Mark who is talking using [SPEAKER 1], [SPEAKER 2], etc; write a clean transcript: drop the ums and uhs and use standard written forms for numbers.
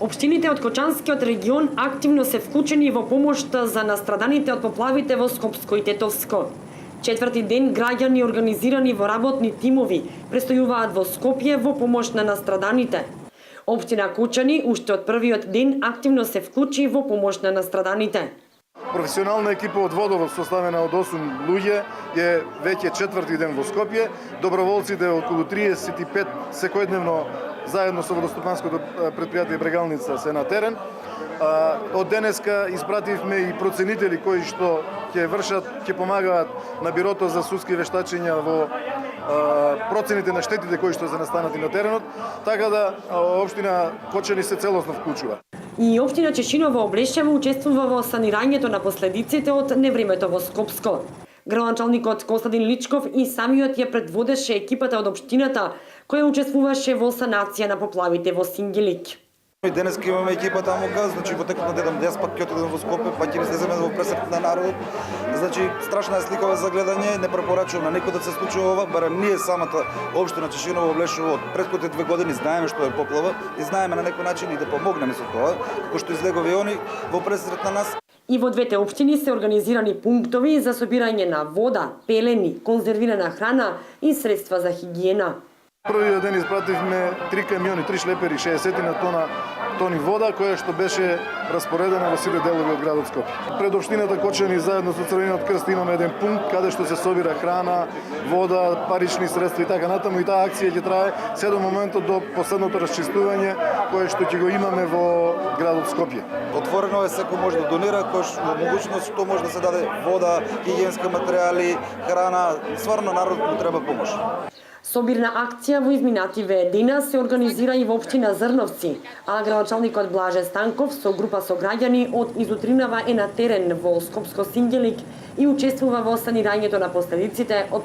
[SPEAKER 1] Општините од Кочанскиот регион активно се вклучени во помошта за настраданите од поплавите во Скопско и Тетовско. Четврти ден граѓани организирани во работни тимови престојуваат во Скопје во помош на настраданите. Општина Кочани уште од првиот ден активно се вклучи во помош на настраданите.
[SPEAKER 2] Професионална екипа од Водовод составена од 8 луѓе е веќе четврти ден во Скопје. Доброволците околу 35 секојдневно заедно со водостопанското предпријатие Брегалница се на терен. Од денеска испративме и проценители кои што ќе помагаат на Бирото за судски вештачења во процените на штетите кои што се настанати на теренот, така да општина Кочани се целосно вклучува.
[SPEAKER 1] И општина Чешиново Облешево учествува во санирањето на последиците од невремето во Скопско. Градоначалникот Костадин Личков и самиот ја предводеше екипата од општината која учествуваше во санација на поплавите во Сингелик.
[SPEAKER 3] Денес имаме екипа таму, значи во текот на дедам дес пак ќе отидам во Скопје, па ќе излеземе во пресрет на народот. Значи страшна е сликава за гледање, не препорачувам на никој да се случи ова, барем ние самата општина Чешиново Облешево од претходните 2 години знаеме што е поплава и знаеме на некој начин и да помогнеме со тоа, како што излегови они во пресрет на нас.
[SPEAKER 1] И во двете општини се организирани пунктови за собирање на вода, пелени, конзервирана храна и средства за хигиена.
[SPEAKER 2] Првиот ден испративме 3 камиони, 3 шлепери, 60 на тони вода, која што беше распоредена во сите делови од градот Скопје. Пред општината Кочани заедно со Црвениот крст имаме еден пункт каде што се собира храна, вода, парични средства и така натаму, и таа акција ќе трае се до моментот до последното расчистување кое што ќе го имаме во градот Скопје.
[SPEAKER 3] Отворено е, секој може да донира, кој во могуćност што може да се даде вода, хигиенски материјали, храна, стварно народот му треба помош.
[SPEAKER 1] Собирна акција во изминативе дена се организира и во општина Зрновци, а градоначалникот Блаже Станков со група со граѓани од изутринава е на терен во Скопско Сингелик и учествува во санирањето на последиците од